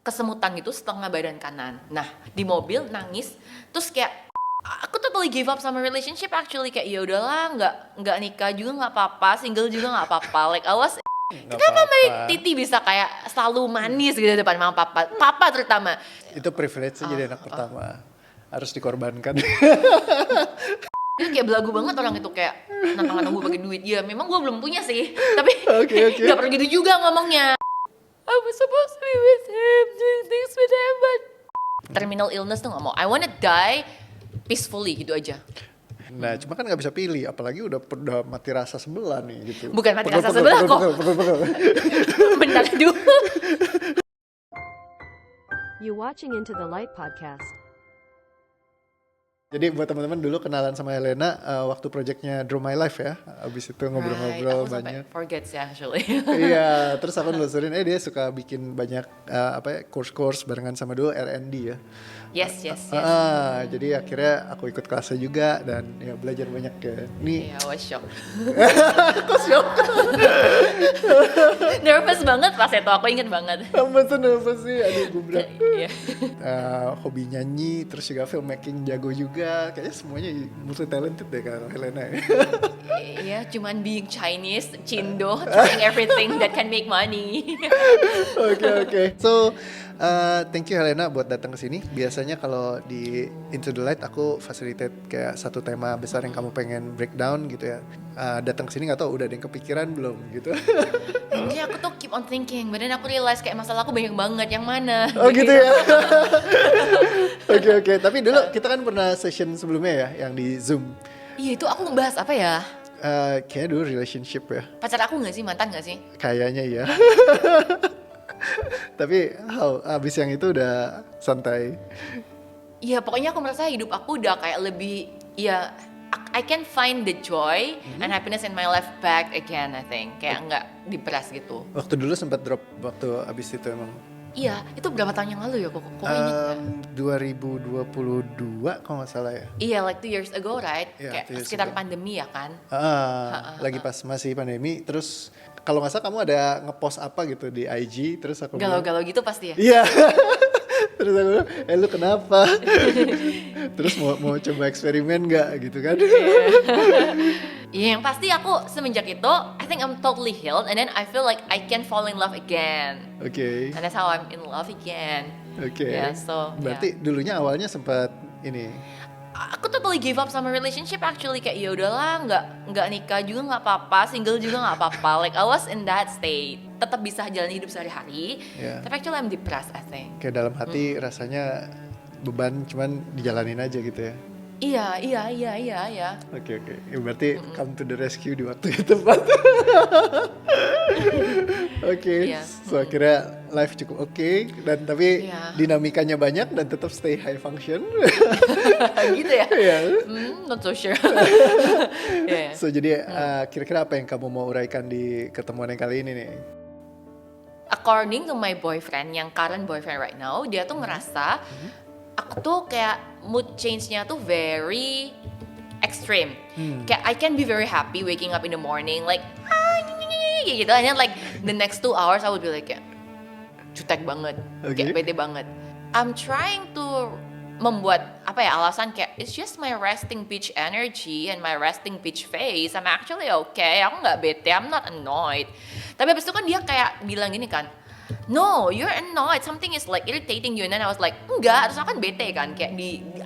kesemutan gitu setengah badan kanan. Nah di mobil nangis, terus kayak aku totally give up sama relationship actually, kayak ya udahlah, nggak nikah juga nggak apa-apa, single juga nggak apa-apa. Like I was, kenapa my titi bisa kayak selalu manis gitu depan mama papa terutama. Itu privilege jadi anak pertama, harus dikorbankan. Dia kayak belagu banget orang itu, kayak nantang gue pakai duit. Ya memang gue belum punya sih, tapi Okay. nggak perlu gitu juga ngomongnya. I was supposed to be with him, doing things with him, but terminal illness tuh nggak mau. I wanna die peacefully gitu aja. Nah, cuma kan nggak bisa pilih, apalagi udah mati rasa sebelah nih gitu. Bukan mati rasa sebelah kok. Bentar dulu. You watching Into the Light podcast. Jadi buat teman-teman dulu kenalan sama Helena waktu projectnya Draw My Life ya. Abis itu ngobrol-ngobrol banyak. Forget sih actually. Iya, terus aku nelusurin dia suka bikin banyak course-course barengan sama dulu R&D ya. Yes. Jadi akhirnya aku ikut kelasnya juga dan ya belajar banyak ya. Nih. I was shocked. Aku shock. Nervous banget pas itu, aku inget banget. Apa sih? Aduh gubrak. Iya. Hobi nyanyi, terus juga filmmaking jago juga. Kayaknya semuanya multi talented deh kalau Helena ya. Iya, cuman being Chinese, Cindo, trying everything that can make money. Oke. So, thank you Helena buat datang ke sini. Biasanya kalau di Into the Light aku facilitate kayak satu tema besar yang kamu pengen breakdown gitu ya. Datang ke sini nggak tahu udah ada yang kepikiran belum gitu. Jadi aku tuh keep on thinking, but then aku realize kayak masalah aku banyak banget, yang mana? Oh gitu ya. Oke. Tapi dulu kita kan pernah session sebelumnya ya, yang di Zoom. Iya, itu aku ngebahas apa ya? Kayaknya dulu relationship ya. Pacar aku nggak sih, mantan nggak sih? Kayaknya iya. Tapi abis yang itu udah santai. Iya, pokoknya aku merasa hidup aku udah kayak lebih, ya I can find the joy and happiness in my life back again, I think. Kayak nggak diperas gitu. Waktu dulu sempat drop waktu abis itu emang. Iya, itu berapa tahun yang lalu ya? Kok inget nggak? 2022 kalau nggak salah ya. Iya, like 2 years ago, right? Iya, 2 Kayak years sekitar ago. pandemi ya kan? Lagi pas masih pandemi. Terus kalau nggak salah kamu ada ngepost apa gitu di IG. Terus aku bilang, Galau-galau gitu pasti ya? iya. Terus aku bilang, lu kenapa? Terus mau coba eksperimen nggak gitu kan? Iya, yang pasti aku semenjak itu, I think I'm totally healed, and then I feel like I can fall in love again. Oke. And that's how I'm in love again. Oke. Yeah, so, Berarti dulunya awalnya sempat ini. aku totally give up sama relationship actually, kayak ya udahlah, nggak nikah juga nggak apa-apa, single juga nggak apa-apa. Like I was in that state, tetap bisa jalan hidup sehari-hari, Yeah. tapi actually I'm depressed, I think. Kayak dalam hati rasanya beban cuman dijalanin aja gitu ya. Iya. Oke. Ya, berarti come to the rescue di waktu yang tepat. Oke. Iya. So akhirnya life cukup oke dan tapi Iya. dinamikanya banyak dan tetap stay high function. Gitu ya? Iya. Not so sure. Yeah. So jadi kira-kira apa yang kamu mau uraikan di ketemuan yang kali ini nih? According to my boyfriend, yang current boyfriend right now, dia tuh ngerasa aku tuh kayak mood change-nya tuh very extreme. Kayak I can be very happy waking up in the morning like gitu, and then like the next 2 hours I would be like kayak jutek banget, kayak bete banget. I'm trying to membuat alasan kayak it's just my resting bitch energy and my resting bitch face. I'm actually okay, aku nggak bete, I'm not annoyed. Tapi abis itu kan dia kayak bilang gini kan, no, you're annoyed, something is like irritating you. And then I was like, enggak, terus aku kan bete kan, kayak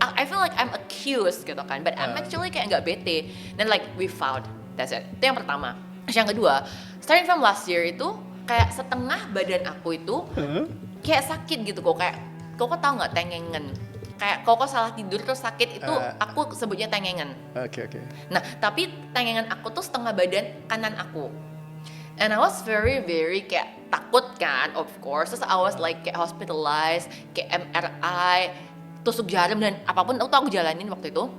I feel like I'm accused gitu kan, but I'm actually kayak nggak bete. Then like we fought, that's it. Itu yang pertama. Terus yang kedua, starting from last year itu kayak setengah badan aku itu kayak sakit gitu kok, kayak kok tau nggak tengengen, kayak kok salah tidur terus sakit itu aku sebutnya tengengen. Oke. Nah tapi tengengen aku tuh setengah badan kanan aku. And I was very kayak takut kan, of course. Terus I was like kayak hospitalized, kayak MRI, tusuk jarum dan apapun aku jalanin waktu itu.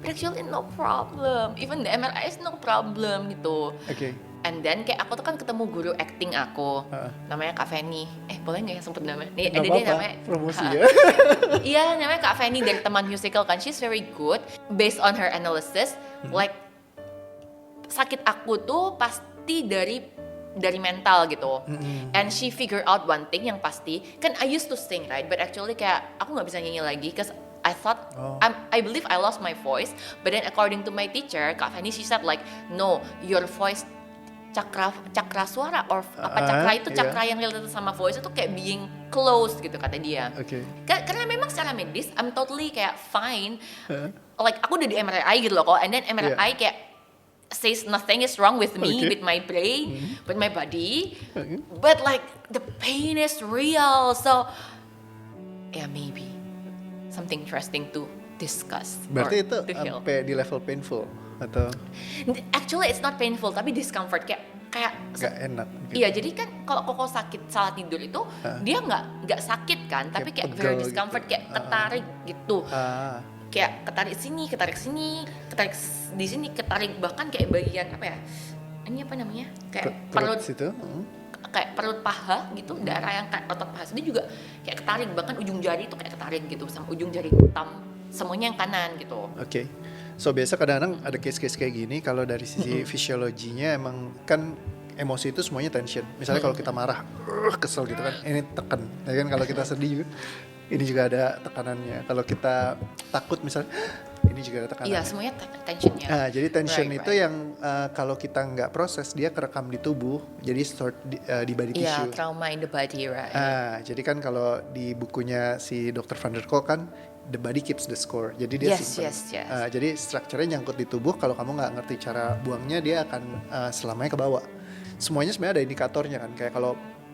But actually no problem, even the MRI is no problem gitu. Oke. And then kayak aku tuh kan ketemu guru acting aku, namanya Kak Feni. Boleh nggak ya sebut nama? Nih ada dia namanya. Promosi ya. Iya, namanya Kak Feni dari teman musical kan. She's very good. Based on her analysis, like sakit aku tuh pasti dari dari mental gitu. And she figure out one thing yang pasti, kan I used to sing right, but actually kayak aku nggak bisa nyanyi lagi, cause I thought I believe I lost my voice, but then according to my teacher Kak Fanny, she said like no, your voice cakra suara or cakra itu cakra yang related sama voice itu kayak being closed gitu kata dia. Karena memang secara medis I'm totally kayak fine. Like aku udah di MRI gitu loh kok, and then MRI kayak says nothing is wrong with me, with my brain, with my body, but like the pain is real. So yeah, maybe something interesting to discuss. Berarti itu to heal. sampai di level painful atau Actually it's not painful tapi discomfort kayak nggak enak gitu. Iya, jadi kan kalau koko sakit salah tidur itu dia nggak sakit kan, tapi kayak very discomfort gitu. Kayak ketarik gitu. Kayak ketarik sini, ketarik di sini, ketarik bahkan kayak bagian apa ya? Ini apa namanya? Kayak perut situ. Kayak perut paha gitu, daerah yang kayak otot paha itu juga kayak ketarik, bahkan ujung jari itu kayak ketarik gitu sama ujung jari thumb, semuanya yang kanan gitu. Oke. So biasa kadang-kadang ada case-case kayak gini kalau dari sisi fisiologinya emang kan emosi itu semuanya tension. Misalnya kalau kita marah, kesel gitu kan, ini tekan. Ya kan kalau kita sedih ini juga ada tekanannya. Kalau kita takut misalnya ini juga ada tekanannya. Iya, semuanya tensionnya. Nah, jadi tension Right. itu yang kalau kita nggak proses dia kerekam di tubuh, jadi stored di body tissue. Iya, trauma in the body, right. Jadi kan kalau di bukunya si Dr. Van der Kolk kan the body keeps the score. Jadi dia simpen. Yes. Jadi strukturnya nyangkut di tubuh. Kalau kamu nggak ngerti cara buangnya, dia akan selamanya ke bawah. Semuanya sebenarnya ada indikatornya kan. Kayak kalau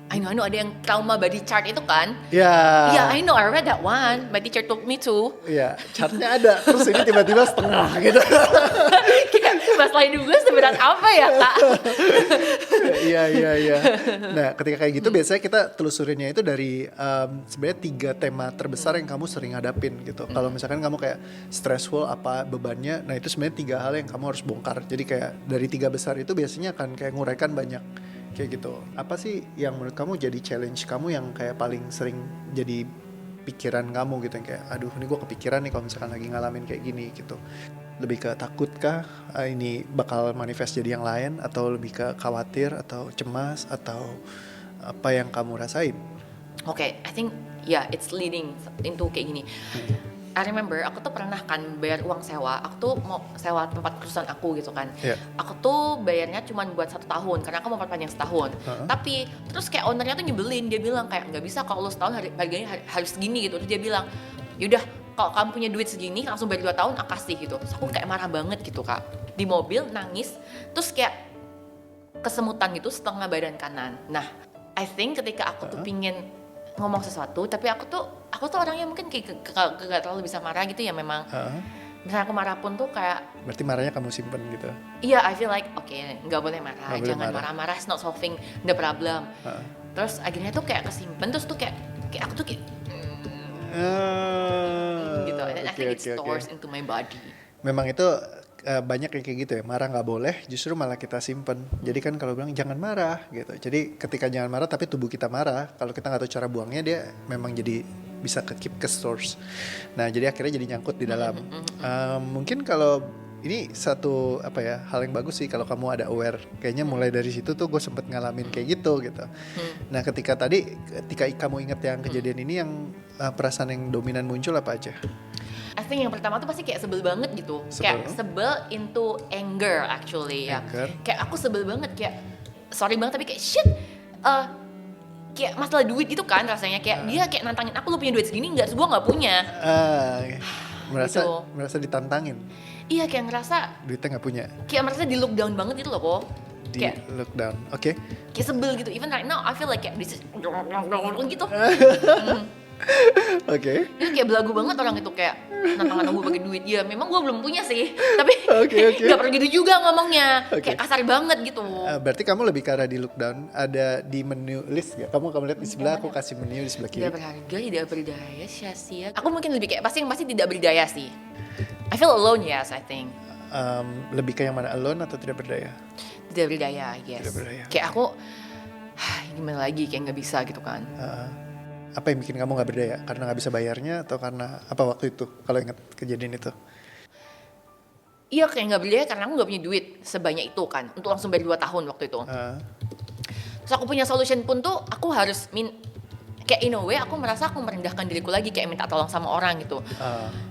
I know ada yang trauma body chart itu kan. ya, Yeah, I know, I read that one. My teacher told me to. ya chartnya ada. Terus ini tiba-tiba setengah gitu. Kayak masalah hidup gue seberat apa ya kak? Iya. Nah, ketika kayak gitu biasanya kita telusurinnya itu dari sebenarnya 3 tema terbesar yang kamu sering hadapin gitu. Kalau misalkan kamu kayak stressful apa bebannya, nah itu sebenarnya 3 hal yang kamu harus bongkar. Jadi kayak dari 3 besar itu biasanya akan kayak nguraikan banyak kayak gitu. Apa sih yang menurut kamu jadi challenge kamu yang kayak paling sering jadi pikiran kamu gitu, yang kayak aduh ini gue kepikiran nih kalau misalkan lagi ngalamin kayak gini gitu. Lebih ke takut kah ini bakal manifest jadi yang lain, atau lebih ke khawatir atau cemas, atau apa yang kamu rasain? Okay, I think it's leading into kayak gini. I remember aku tuh pernah kan bayar uang sewa. Aku tuh mau sewa tempat perusahaan aku gitu kan. Aku tuh bayarnya cuma buat 1 tahun karena aku mau perpanjang setahun. Tapi terus kayak ownernya tuh nyebelin, dia bilang kayak nggak bisa kalau lo setahun harganya harus segini gitu. Terus dia bilang yaudah kalau kamu punya duit segini langsung bayar 2 tahun aku kasih gitu. Terus aku kayak marah banget gitu kak. Di mobil nangis, terus kayak kesemutan gitu setengah badan kanan. Nah, I think ketika aku tuh pingin ngomong sesuatu, tapi aku tuh orangnya mungkin kayak gak terlalu bisa marah gitu ya memang. Misalnya aku marah pun tuh kayak. Berarti marahnya kamu simpen gitu? Iya, I feel like nggak boleh marah, jangan marah-marah, it's not solving the problem. Terus akhirnya tuh kayak kesimpan, terus tuh kayak aku tuh kayak gitu. And I think it stores into my body. Memang itu banyak yang kayak gitu ya, marah nggak boleh, justru malah kita simpen. Jadi kan kalau bilang jangan marah gitu. Jadi ketika jangan marah tapi tubuh kita marah, kalau kita nggak tahu cara buangnya dia memang jadi bisa ke stores. Nah jadi akhirnya jadi nyangkut di dalam. Mungkin kalau ini satu hal yang bagus sih kalau kamu ada aware. Kayaknya mulai dari situ tuh gue sempet ngalamin kayak gitu. Nah ketika kamu ingat yang kejadian ini, yang perasaan yang dominan muncul apa aja? I think yang pertama tuh pasti kayak sebel banget gitu. Kayak sebel into anger actually ya. Kayak aku sebel banget, kayak sorry banget tapi kayak shit. Kayak masalah duit gitu kan rasanya, kayak dia kayak nantangin aku, lu punya duit segini nggak, gua nggak punya. Merasa ditantangin. Iya, kayak ngerasa duitnya nggak punya. Kayak merasa di lockdown banget gitu loh kok. Kayak lockdown, oke. Kayak sebel gitu. Even right now I feel like kayak this is gitu. Oke. Dia kayak belagu banget orang itu, kayak nantang gue pakai duit. Ya memang gue belum punya sih, tapi nggak perlu gitu juga ngomongnya. Kayak kasar banget gitu. Berarti kamu lebih ke arah di lockdown. Ada di menu list ya? Kamu lihat di sebelah, aku kasih menu di sebelah kiri. Tidak berharga, tidak berdaya, sia-sia. Aku mungkin lebih kayak pasti tidak berdaya sih. I feel alone, yes, I think. Lebih ke yang mana, alone atau tidak berdaya? Tidak berdaya, yes. Tidak berdaya. Kayak aku, gimana lagi, kayak nggak bisa gitu kan. Apa yang bikin kamu nggak berdaya? Karena nggak bisa bayarnya atau karena apa waktu itu? Kalau ingat kejadian itu? Iya, kayak nggak berdaya karena aku nggak punya duit sebanyak itu kan, untuk langsung bayar 2 tahun waktu itu. So aku punya solution pun tuh aku harus kayak in a way aku merasa aku merendahkan diriku lagi kayak minta tolong sama orang gitu.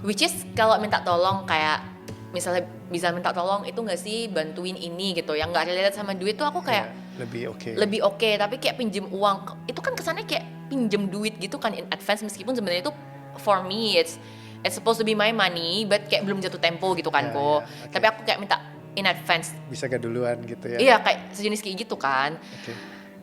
Which is kalau minta tolong kayak misalnya bisa minta tolong itu nggak sih bantuin ini gitu yang nggak relate sama duit tuh aku kayak lebih oke. Tapi kayak pinjem uang itu kan kesannya kayak pinjem duit gitu kan in advance meskipun sebenarnya itu for me it's supposed to be my money but kayak belum jatuh tempo gitu kan kok. Tapi aku kayak minta in advance. Bisa gak duluan gitu ya? Iya kayak sejenis kayak gitu kan.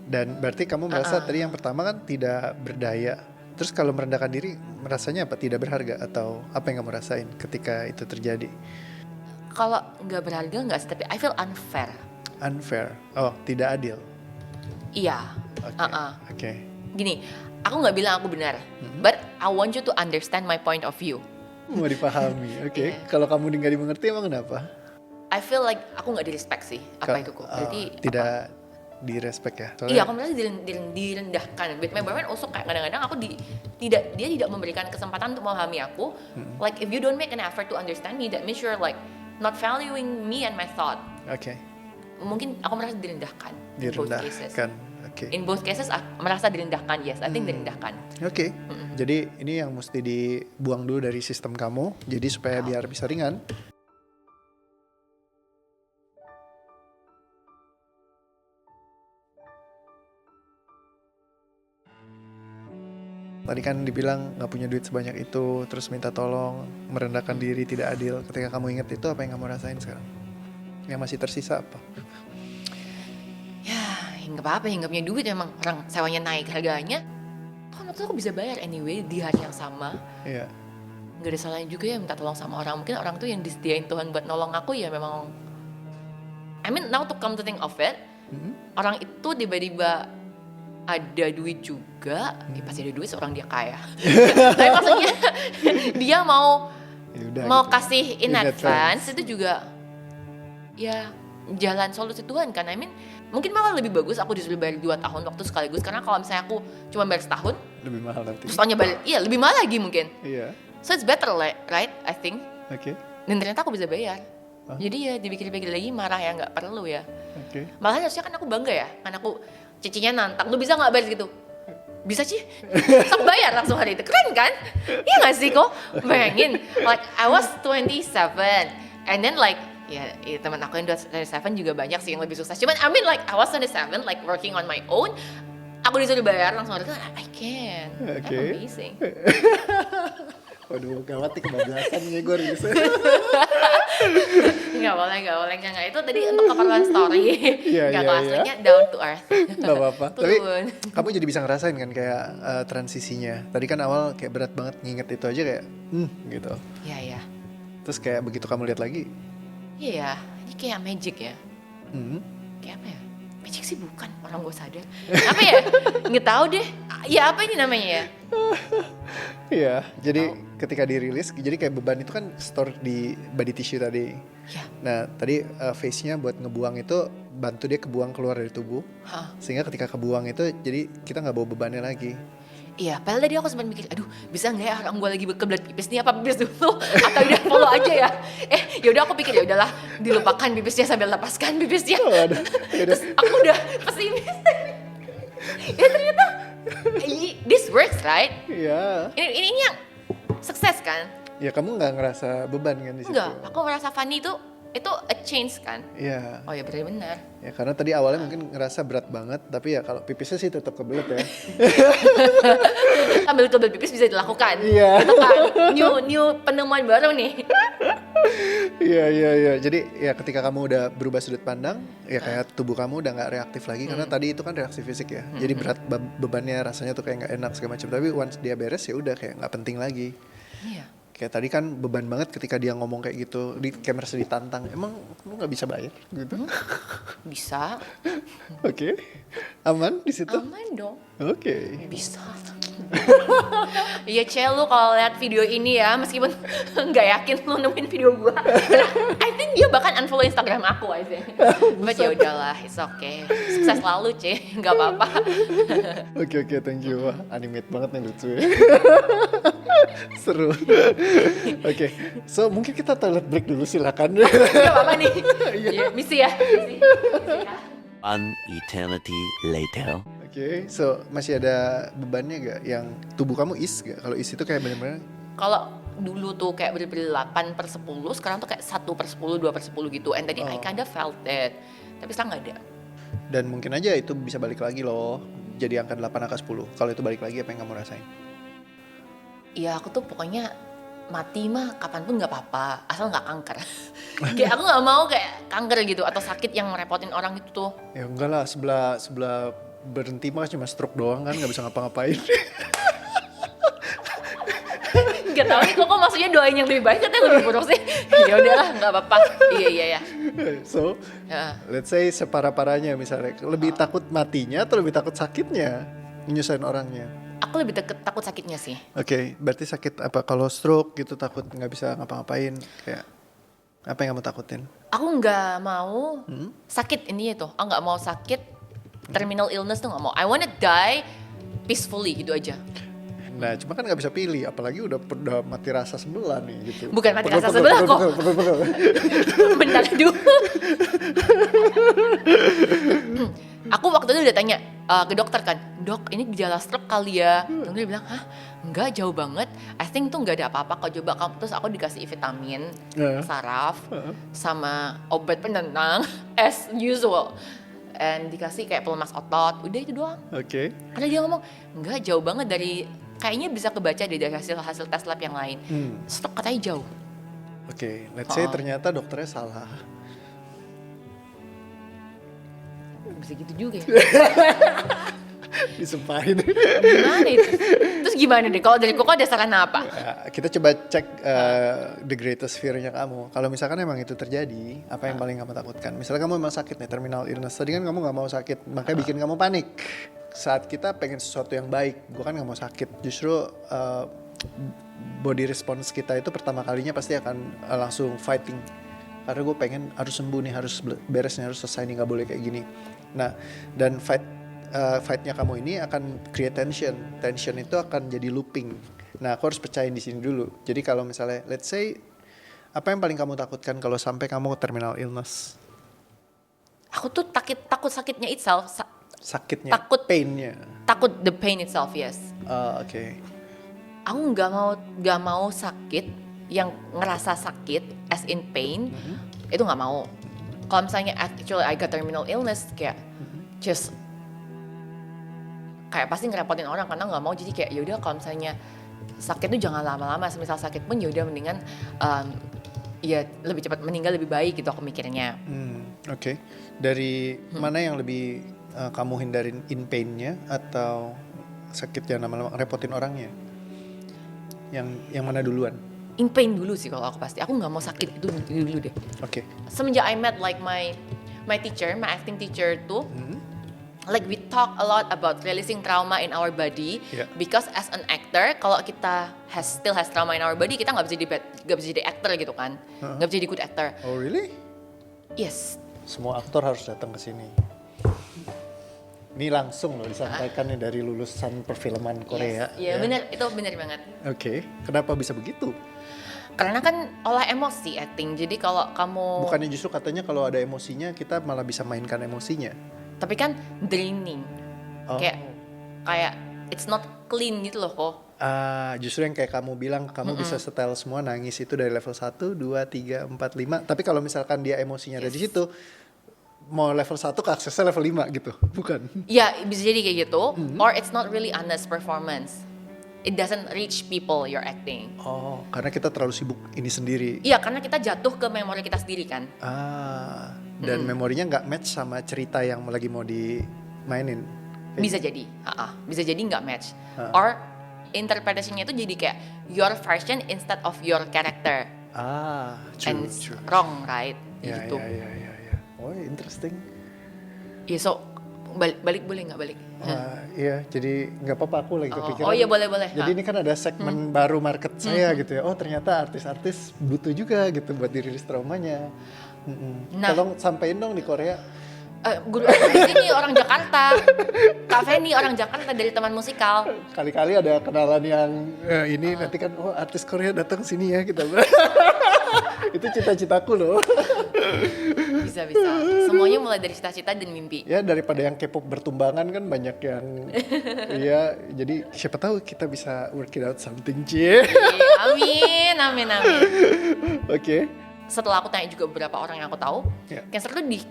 Dan berarti kamu merasa tadi yang pertama kan tidak berdaya. Terus kalau merendahkan diri merasanya apa? Tidak berharga atau apa yang kamu rasain ketika itu terjadi? Kalau nggak berharga nggak sih, tapi I feel unfair. Unfair. Oh, tidak adil. Iya. Oke. Gini, aku nggak bilang aku benar, but I want you to understand my point of view. Mau dipahami. Oke. Kalau kamu nggak dimengerti emang kenapa? I feel like aku nggak direspect sih. Apa itu kok? Berarti tidak direspect ya? Iya, aku merasa direndahkan. With my boyfriend also kayak kadang-kadang aku dia tidak memberikan kesempatan untuk memahami aku. Like if you don't make an effort to understand me, that means you're like not valuing me and my thought. Oke. Mungkin aku merasa direndahkan. In both cases. Oke. In both cases merasa direndahkan. Yes, I think direndahkan. Oke. Jadi ini yang mesti dibuang dulu dari sistem kamu. Jadi supaya biar bisa ringan. Tadi kan dibilang gak punya duit sebanyak itu, terus minta tolong, merendahkan diri, tidak adil. Ketika kamu ingat itu, apa yang kamu rasain sekarang? Yang masih tersisa apa? Ya, nggak apa-apa ya, nggak punya duit emang orang sewanya naik harganya. Toh menurut aku bisa bayar anyway di hari yang sama. Iya. Nggak ada salahnya juga ya minta tolong sama orang. Mungkin orang tuh yang disediain Tuhan buat nolong aku ya memang. I mean now to come to think of it, orang itu tiba-tiba ada duit juga, pasti ada duit seorang dia kaya. Tapi maksudnya dia mau Yaudah, gitu. kasih in advance itu juga ya jalan solusi Tuhan kan. I mean mungkin malah lebih bagus aku disuruh bayar 2 tahun waktu sekaligus, karena kalau misalnya aku cuma bayar setahun lebih mahal nanti. terus tahunnya bayar, iya lebih mahal lagi mungkin. Iya. So it's better right I think. Oke. Dan ternyata aku bisa bayar. Jadi ya dipikir-pikir lagi marah ya nggak perlu ya. Oke. Malah harusnya kan aku bangga ya, kan aku cicinya nantang, lu bisa nggak bayar gitu? Bisa sih, sok bayar langsung hari itu, keren kan? Iya nggak sih kok? Bayangin, like I was 27, and then like ya teman aku yang 27 juga banyak sih yang lebih sukses. Cuman I mean like I was 27, like working on my own, aku disuruh bayar langsung hari itu, I can, I'm amazing. Waduh, gawat nih kebablasan nih gue rilis. Gak boleh. Nggak, itu tadi untuk keperluan story. Gak kelasnya down to earth. Gak apa-apa. Tapi kamu jadi bisa ngerasain kan kayak transisinya. Tadi kan awal kayak berat banget nginget itu aja kayak gitu. Iya. Terus kayak begitu kamu lihat lagi. Iya, ini kayak magic ya. Kayak apa ya? Magic sih bukan, orang gue sadar. Apa ya? Nggak tahu deh. Ya apa ini namanya ya? Iya, jadi ketika dirilis, jadi kayak beban itu kan store di body tissue tadi. Ya. Nah, tadi face-nya buat ngebuang itu bantu dia kebuang keluar dari tubuh. Sehingga ketika kebuang itu, jadi kita nggak bawa bebannya lagi. Iya, padahal tadi aku sempat mikir, aduh bisa nggak ya orang gue lagi kebelet pipis nih, apa pipis dulu atau udah follow aja ya? Yaudah aku pikir ya udahlah dilupakan pipisnya sambil lepaskan pipisnya. Terus aku udah pesimis. Ya ternyata this works right? Iya. Ini yang sukses kan? Ya kamu nggak ngerasa beban kan di situ? Enggak, aku merasa Fanny itu a change kan? Iya. Oh ya berarti benar. Ya karena tadi awalnya mungkin ngerasa berat banget, tapi ya kalau pipisnya sih tetap kebelet ya. Sambil kebelet pipis bisa dilakukan. Iya. Itu kan new penemuan baru nih. Iya. Jadi ya ketika kamu udah berubah sudut pandang, ya kayak tubuh kamu udah nggak reaktif lagi karena tadi itu kan reaksi fisik ya. Jadi berat bebannya rasanya tuh kayak nggak enak segala macam. Tapi once dia beres ya udah kayak nggak penting lagi. Iya. Kayak tadi kan beban banget ketika dia ngomong kayak gitu, kayak merasa ditantang. Emang lu nggak bisa bayar gitu? Bisa. Oke. Aman di situ? Aman dong. Oke. Bisa. Iya Cel, lu kalau lihat video ini ya, meskipun nggak yakin lu nemuin video gua, I think dia bahkan unfollow Instagram aku aja. But ya udahlah, it's okay. Sukses selalu C, nggak apa-apa. Oke, thank you. Wah, animate banget nih lucu ya. Seru. Oke, so mungkin kita toilet break dulu silakan. Nggak apa-apa nih. Iya, misi ya. One eternity later. Oke, so masih ada bebannya gak yang tubuh kamu is gak? Kalau is itu kayak bener-bener Kalau dulu tuh kayak bener-bener 8/10, sekarang tuh kayak 1/10, 2/10 gitu. And tadi I kinda felt it. Tapi sekarang nggak ada. dan mungkin aja itu bisa balik lagi loh. Jadi angka 8 angka 10. Kalau itu balik lagi apa yang kamu rasain? Iya aku tuh pokoknya mati mah kapanpun nggak apa-apa, asal nggak kanker. Kayak aku nggak mau kayak kanker gitu atau sakit yang merepotin orang gitu tuh. Ya enggak lah, sebelah berhenti mah cuma stroke doang kan, nggak bisa ngapa-ngapain. Gak tau nih kok maksudnya doain yang lebih baik atau yang lebih buruk sih. Ya udahlah nggak apa-apa. Iya. So, Ya. let's say separah-parahnya misalnya, lebih takut matinya atau lebih takut sakitnya nyusahin orangnya? Aku lebih takut sakitnya sih. Oke, berarti sakit apa? Kalau stroke gitu takut nggak bisa ngapa-ngapain, kayak apa yang kamu takutin? Aku nggak mau sakit ini itu. Aku nggak mau sakit terminal illness tuh nggak mau. I wanna die peacefully gitu aja. Nah, cuma kan nggak bisa pilih, apalagi udah mati rasa sebelah nih gitu. Bukan mati rasa sebelah kok. Pegel. Bentar dulu. Aku waktu itu udah tanya ke dokter kan, dok ini gejala stroke kali ya. Terus dia bilang, hah enggak jauh banget, I think tuh nggak ada apa-apa kok, coba kamu. Terus aku dikasih vitamin, saraf, sama obat penenang as usual. And dikasih kayak pelemas otot, udah itu doang. Oke. Karena dia ngomong, enggak jauh banget dari, kayaknya bisa kebaca dari hasil tes lab yang lain. Stroke katanya jauh. Oke, let's say ternyata dokternya salah. Bisa gitu juga ya. Disumpahin. Gimana itu? Terus gimana deh? Kalau dari Koko ada saran apa? Ya, kita coba cek the greatest fear-nya kamu. Kalau misalkan emang itu terjadi, apa yang paling kamu takutkan? Misalnya kamu emang sakit nih, terminal illness. Tadi kan kamu gak mau sakit, makanya bikin kamu panik. Saat kita pengen sesuatu yang baik, gue kan gak mau sakit. Justru body response kita itu pertama kalinya pasti akan langsung fighting. Karena gue pengen harus sembuh nih, harus beres nih, harus selesai nih, gak boleh kayak gini. Nah, dan fightnya kamu ini akan create tension. Tension itu akan jadi looping. Nah, aku harus percayain di sini dulu. Jadi kalau misalnya, let's say, apa yang paling kamu takutkan kalau sampai kamu terminal illness? Aku tuh takut sakitnya itself. Sakitnya, Takut. pain-nya. Takut the pain itself, yes. Oke. Aku nggak mau sakit yang ngerasa sakit as in pain. Itu nggak mau. Kalau misalnya actually I got terminal illness, kayak just kayak pasti ngerepotin orang karena nggak mau. Jadi kayak yaudah kalau misalnya sakit tuh jangan lama-lama. Semisal sakit pun yaudah mendingan ya lebih cepat meninggal lebih baik gitu aku mikirnya. Oke. Dari mana yang lebih kamu hindarin in pain-nya atau sakit yang lama-lama repotin orangnya? Yang mana duluan? In pain dulu sih kalau aku pasti. Aku nggak mau sakit itu dulu deh. Oke. Semenjak I met like my teacher, my acting teacher tuh, like we talk a lot about releasing trauma in our body. Yeah. Because as an actor, kalau kita still has trauma in our body, kita nggak bisa jadi actor gitu kan, nggak bisa jadi good actor. Oh really? Yes. Semua aktor harus datang ke sini. Ini langsung loh disampaikan nih dari lulusan perfilman Korea. Iya benar, itu benar banget. Oke. Kenapa bisa begitu? Karena kan olah emosi acting. Jadi kalau kamu, Bukannya justru katanya kalau ada emosinya kita malah bisa mainkan emosinya. tapi kan draining. Oh. Kayak it's not clean gitu loh kok. Justru yang kayak kamu bilang, kamu bisa setel semua nangis itu dari level 1, 2, 3, 4, 5. Tapi kalau misalkan dia emosinya ada di situ, mau level 1 ke aksesnya level 5 gitu, bukan? Ya bisa jadi kayak gitu. Or it's not really honest performance. It doesn't reach people you're acting. Oh, karena kita terlalu sibuk ini sendiri. Iya, karena kita jatuh ke memori kita sendiri kan. Dan memorinya nggak match sama cerita yang lagi mau dimainin. Bisa jadi, bisa jadi nggak match. Or interpretation-nya itu jadi kayak your version instead of your character. And it's wrong, right? Ya, Gitu. ya. Oh, interesting. Iya, so balik boleh nggak balik? Iya, jadi nggak apa-apa, aku lagi kepikiran. Oh iya, boleh. Jadi ini kan ada segmen baru market saya gitu ya. Oh ternyata artis-artis butuh juga gitu buat dirilis traumanya. Nah. Tolong sampein dong di Korea. Guru aku di sini orang Jakarta. Kak Feni orang Jakarta dari teman musikal. Kali-kali ada kenalan yang ini nanti kan artis Korea datang sini ya kita. Itu cita-citaku loh. Bisa. Semuanya mulai dari cita-cita dan mimpi. Ya daripada yang K-pop bertumbangan kan banyak yang iya, jadi siapa tahu kita bisa work it out something, Cie. Amin. Oke. Setelah aku tanya juga beberapa orang yang aku tahu, cancer itu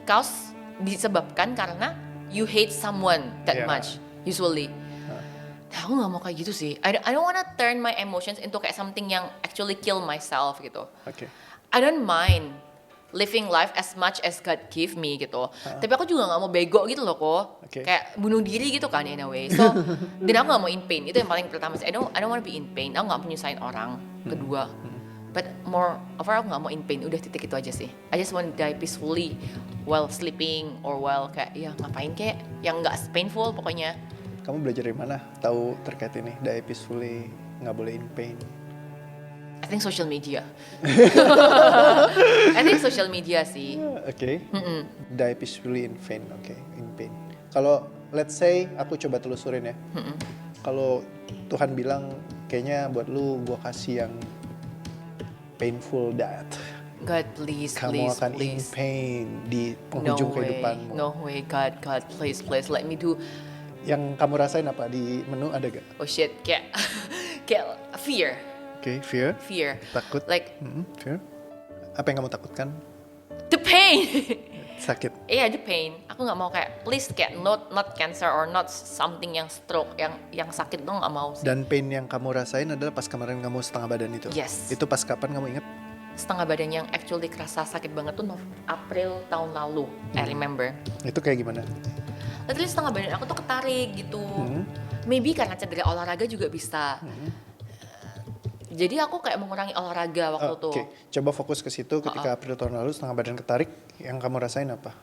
disebabkan karena you hate someone that much, usually. Nah, aku gak mau kayak gitu sih. I don't wanna turn my emotions into kayak something yang actually kill myself gitu. Oke. I don't mind living life as much as God give me gitu. Tapi aku juga gak mau bego gitu loh kok. Okay. Kayak bunuh diri gitu kan in a way. So, dan aku gak mau in pain. Itu yang paling pertama sih. I don't wanna be in pain. Aku gak mau nyusahin orang. Kedua. But more overall aku gak mau in pain. Udah titik itu aja sih. I just want to die peacefully while sleeping or while kayak ya ngapain kayak yang gak painful pokoknya. Kamu belajar dari mana tahu terkait ini? Die peacefully, nggak boleh in pain. I think social media. I think social media sih. Oke. Die peacefully in pain, in pain. Kalau let's say aku coba telusurin ya. Kalau Tuhan bilang kayaknya buat lu gua kasih yang painful death. God please, Kamu please, akan please. in pain di penghujung kehidupanmu. No way, God, please, let me do. Yang kamu rasain apa di menu ada gak? Oh shit, kayak fear. Oke, fear. Takut. Like Fear. Apa yang kamu takutkan? the pain. Sakit. Iya, the pain. Aku nggak mau kayak please kayak not cancer or not something yang stroke yang sakit dong nggak mau sih. Dan pain yang kamu rasain adalah pas kemarin kamu setengah badan itu. Yes. Itu pas kapan kamu ingat? Setengah badan yang actually kerasa sakit banget tuh April tahun lalu. I remember. Itu kayak gimana? Literally setengah badan aku tuh ketarik gitu. Maybe karena cedera olahraga juga bisa. Jadi aku kayak mengurangi olahraga waktu itu. Oke, coba fokus ke situ ketika April tahun lalu setengah badan ketarik, yang kamu rasain apa?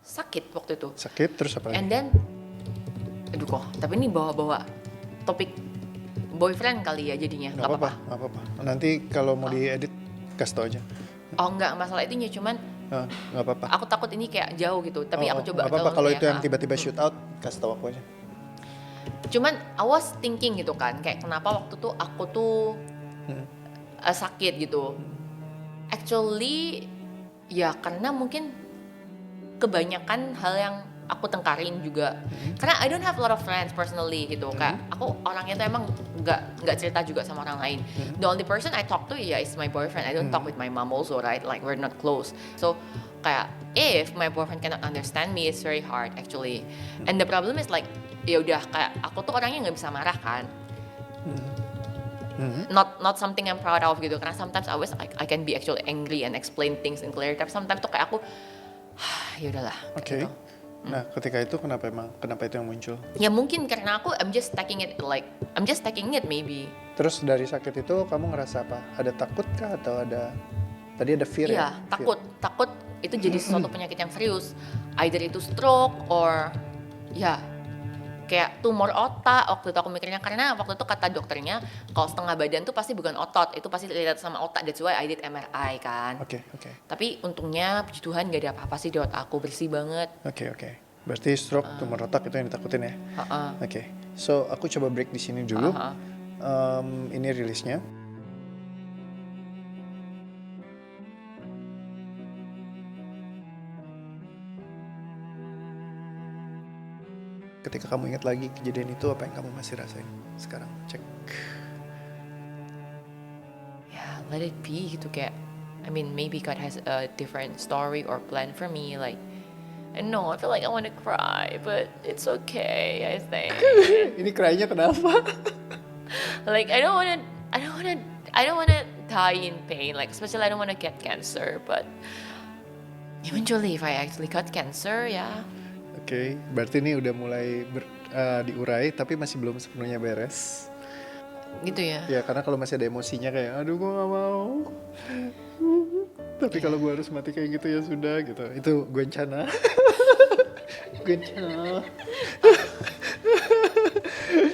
Sakit waktu itu. Sakit, terus apa lagi? And then, aduh kok, tapi ini bawa-bawa topik boyfriend kali ya jadinya. Nggak apa-apa. Nanti kalau mau diedit, kasih tau aja. Oh enggak, masalah itunya cuman Nggak apa-apa. aku takut ini kayak jauh gitu. Tapi aku coba. Nggak apa-apa, kalau itu yang tiba tiba-tiba shoot out, kasih tau aku aja. Cuman I was thinking gitu kan, kayak kenapa waktu tuh aku tuh sakit gitu. Actually ya karena mungkin kebanyakan hal yang aku tengkarin juga. Karena I don't have a lot of friends personally gitu. Kayak aku orangnya tuh emang nggak cerita juga sama orang lain. The only person I talk to ya is my boyfriend. I don't talk with my mom also, right? Like we're not close. So kayak if my boyfriend cannot understand me, it's very hard actually. And the problem is like ya udah kayak aku tuh orangnya nggak bisa marah kan. Not something I'm proud of gitu. Karena sometimes I was like I can be actually angry and explain things in clear. Tapi sometimes tuh kayak aku ya udahlah. Oke. Gitu. Nah, ketika itu kenapa itu yang muncul? Ya mungkin karena aku I'm just taking it maybe. Terus dari sakit itu kamu ngerasa apa? Ada takut kah atau ada tadi ada fear Iya, ya? takut itu jadi sesuatu penyakit yang serius. Either itu stroke or ya kayak tumor otak. Waktu itu aku mikirnya karena waktu itu kata dokternya kalau setengah badan tuh pasti bukan otot, itu pasti relate sama otak. That's why I did MRI kan. Oke. Tapi untungnya puji Tuhan gak ada apa-apa sih di otak aku, bersih banget. Oke. Berarti stroke, tumor otak itu yang ditakutin ya? Oke. So, aku coba break di sini dulu. Ini rilisnya. Ketika kamu ingat lagi kejadian itu, apa yang kamu masih rasain sekarang? Cek. Ya, let it be gitu kayak. I mean, maybe God has a different story or plan for me. Like, I know I feel like I want to cry, but it's okay. I think. Ini cry-nya kenapa? Like I don't wanna die in pain. Like especially I don't wanna get cancer. But eventually, if I actually got cancer, ya. Oke, berarti ini udah mulai diurai, tapi masih belum sepenuhnya beres. Gitu ya. Ya, karena kalau masih ada emosinya kayak, aduh gue gak mau. Tapi kalau gue harus mati kayak gitu ya sudah gitu. Itu gue rencana.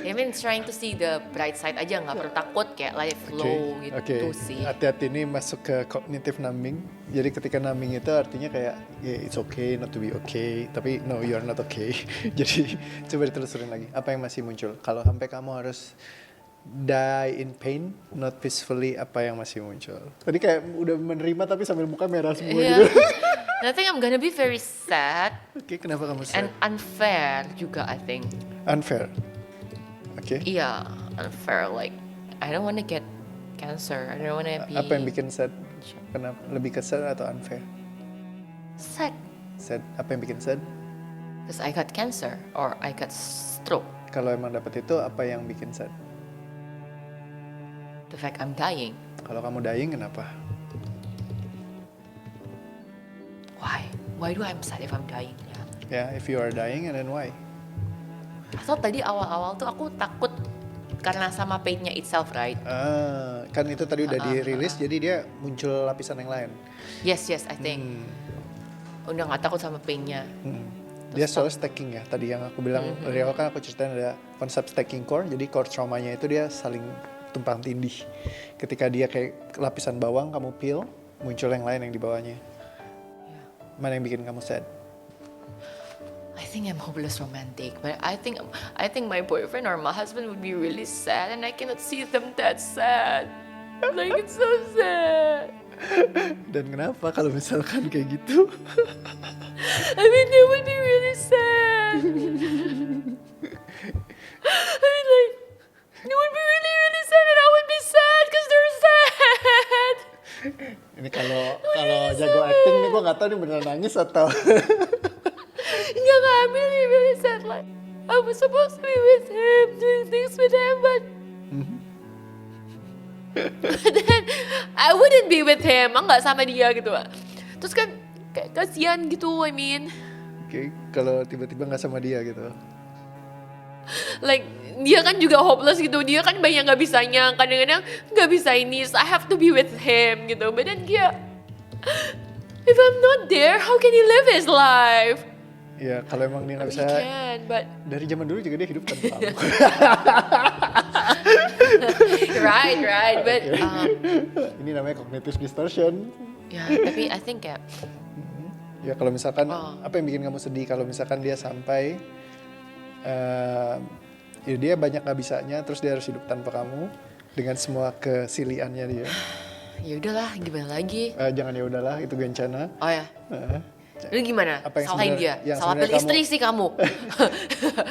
I mean trying to see the bright side aja, nggak perlu takut, kayak let it flow gitu sih. Hati-hati ini masuk ke cognitive numbing. Jadi ketika numbing itu artinya kayak it's okay not to be okay, tapi no you are not okay. Jadi coba ditelusurin lagi. Apa yang masih muncul? Kalau sampai kamu harus die in pain, not peacefully, apa yang masih muncul? Tadi kayak udah menerima tapi sambil muka merah semua gitu. I think I'm gonna be very sad Oke, kenapa kamu and sad? unfair juga, I think. Unfair. Oke. Iya, unfair. Like, I don't wanna get cancer. I don't wanna be Apa yang bikin sad? Kenapa? Lebih ke sad atau unfair? sad. Sad. Apa yang bikin sad? Because I got cancer or I got stroke. Kalau emang dapat itu, apa yang bikin sad? The fact I'm dying. Kalau kamu dying, kenapa? Why? Why do I'm sad if I'm dying? Yeah. Ya, if you are dying, and then why? I thought tadi awal-awal tuh aku takut karena sama paintnya itself, right? Kan itu tadi udah dirilis, jadi dia muncul lapisan yang lain. Yes, I think. Udah nggak takut sama paintnya. Dia soal stacking ya, tadi yang aku bilang dari awal kan aku ceritain ada konsep stacking core, jadi core traumanya itu dia saling tumpang tindih. Ketika dia kayak lapisan bawang, kamu peel, muncul yang lain yang di bawahnya. Mana yang bikin kamu sad? I think I'm hopeless romantic, but I think my boyfriend or my husband would be really sad, and I cannot see them that sad. Like it's so sad. Dan kenapa kalau misalkan kayak gitu? I mean, they would be really sad. I mean, like, they would be really, really sad, and I would be sad because they're sad. Ini kalau jago acting nih gue nggak tahu nih beneran nangis atau Yeah, I'm really, really sad. Like, I was supposed to be with him, doing things with him, but then I wouldn't be with him. Aku nggak sama dia gitu. Terus kan kayak kasihan gitu. I mean, Oke, kalau tiba-tiba nggak sama dia gitu. like dia kan juga hopeless gitu. Dia kan banyak nggak bisanya. Kadang-kadang nggak bisa ini. So I have to be with him gitu. But then dia, if I'm not there, how can he live his life? Ya kalau emang dia nggak He bisa, can, but dari zaman dulu juga dia hidup tanpa kamu. right. But Ini namanya cognitive distortion. ya, tapi I think kayak Ya kalau misalkan apa yang bikin kamu sedih kalau misalkan dia sampai ya dia banyak nggak bisanya, terus dia harus hidup tanpa kamu dengan semua kesiliannya dia. ya udahlah, gimana lagi? Jangan ya udahlah, itu bencana. Oh ya. Lu gimana? Apa yang Salahin dia? sebenarnya- yang Salah sebenarnya pilih istri sih kamu.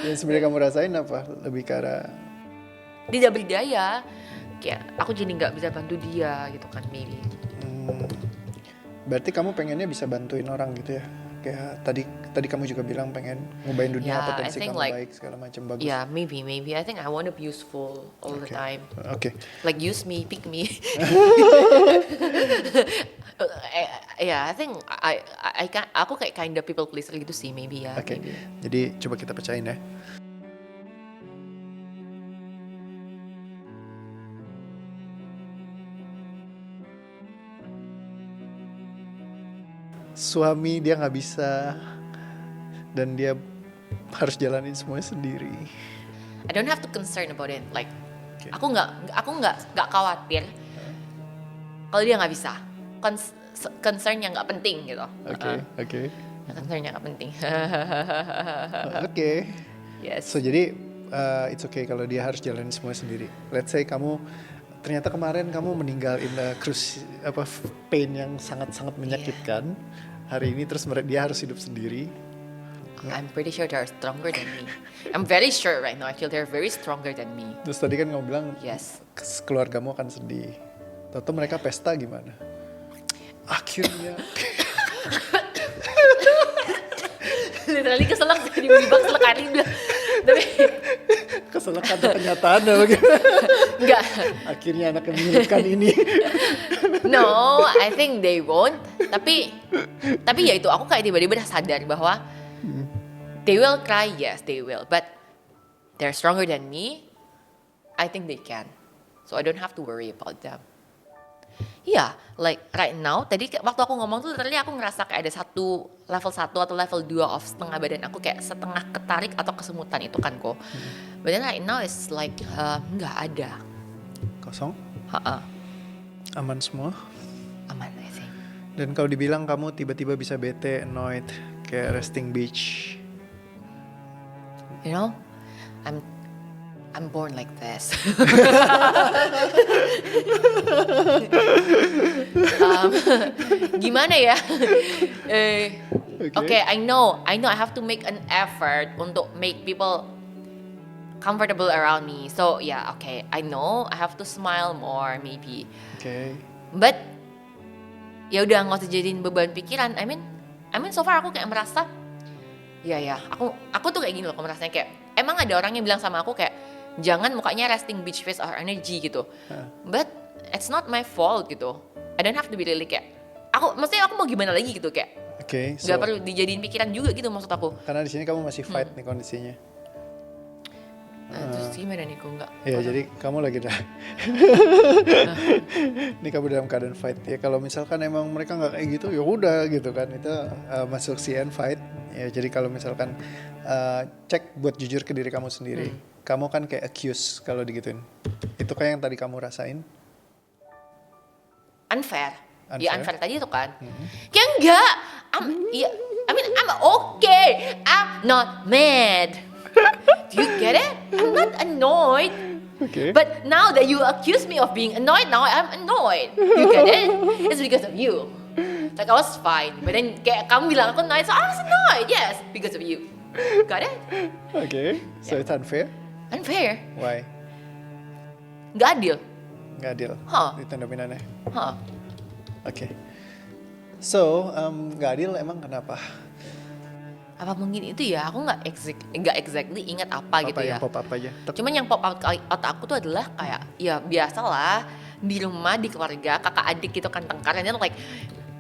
Yang sebenarnya kamu rasain apa? Lebih ke arah Dia tidak berdaya. Kayak aku jadi nggak bisa bantu dia gitu kan, maybe. berarti kamu pengennya bisa bantuin orang gitu ya? Kayak tadi kamu juga bilang pengen ngubahin dunia, Yeah, I potensi think kamu like- baik segala macam bagus. Yeah, maybe. I think I want to be useful all the time. Oke. Like use me, pick me. Yeah, I think I can. Aku kayak kind of people pleaser gitu sih, maybe ya. Oke. Maybe. Jadi coba kita pecahin ya. Suami dia nggak bisa dan dia harus jalanin semuanya sendiri. I don't have to concern about it. Like, Okay. aku nggak khawatir kalau dia nggak bisa. Concern yang nggak penting gitu. Oke. Concern yang nggak penting. Oke. Yes. So jadi it's okay kalau dia harus jalanin semuanya sendiri. Let's say kamu ternyata kemarin kamu meninggal in a pain yang sangat-sangat menyakitkan. Hari ini terus dia harus hidup sendiri. I'm pretty sure they are stronger than me. I'm very sure right now. I feel they're very stronger than me. Terus tadi kan kamu bilang Yes. keluargamu akan sedih. Tahu mereka pesta gimana? Akhirnya Literally keselak tiba-tiba keselak hari bilang. Tapi keselakan kenyataan ya bagaimana? enggak. Akhirnya anak yang menginginkan ini. No, I think they won't. Tapi ya itu aku kayak tiba-tiba udah sadar bahwa they will cry, yes they will, but they're stronger than me. I think they can. So I don't have to worry about them. Yeah, like right now, tadi waktu aku ngomong tuh literally aku ngerasa kayak ada level 1 atau level 2 of setengah badan aku kayak setengah ketarik atau kesemutan itu kan kok. But then right now it's like nggak ada. Kosong, Ha-ha. aman semua. Aman, I think. Dan kalau dibilang kamu tiba-tiba bisa bete, annoyed, kayak resting bitch. You know, I'm born like this. gimana ya? Oke. Okay, I know I have to make an effort untuk make people comfortable around me. So yeah, okay, I know I have to smile more maybe. Oke. But ya udah nggak usah jadiin beban pikiran. I mean so far aku kayak merasa ya aku tuh kayak gini loh, aku merasanya kayak emang ada orang yang bilang sama aku kayak jangan mukanya resting bitch face or energy gitu. But it's not my fault gitu. I don't have to be really kayak maksudnya aku mau gimana lagi gitu kayak Oke, nggak perlu dijadiin pikiran juga gitu maksud aku. karena di sini kamu masih fight nih kondisinya. Terus gimana nih kok nggak? Ya jadi kamu lagi ini kamu dalam keadaan fight ya. Kalau misalkan emang mereka nggak kayak gitu ya udah gitu kan, itu masuk CN fight ya. Jadi kalau misalkan cek buat jujur ke diri kamu sendiri. Kamu kan kayak accuse kalau digituin. Itu kayak yang tadi kamu rasain. Unfair. Unfair? Ya unfair tadi itu kan. Kayak enggak. I'm okay. I'm not mad. Do you get it? I'm not annoyed. Okay. But now that you accuse me of being annoyed, now I'm annoyed. You get it? It's because of you. Like I was fine, but then kayak kamu bilang aku annoyed, so I was annoyed. Yes, because of you. Got it? Okay, so it's unfair. Unfair. Why? Nggak adil. Nggak adil. Huh. Itu dominannya. Huh. Oke. So, nggak adil emang kenapa? Apa mungkin itu ya? Aku nggak exactly ingat apa gitu ya. Yang pop up aja. Cuman yang pop out ke otak aku tuh adalah kayak ya biasalah di rumah, di keluarga, kakak adik gitu kan tengkar, and then like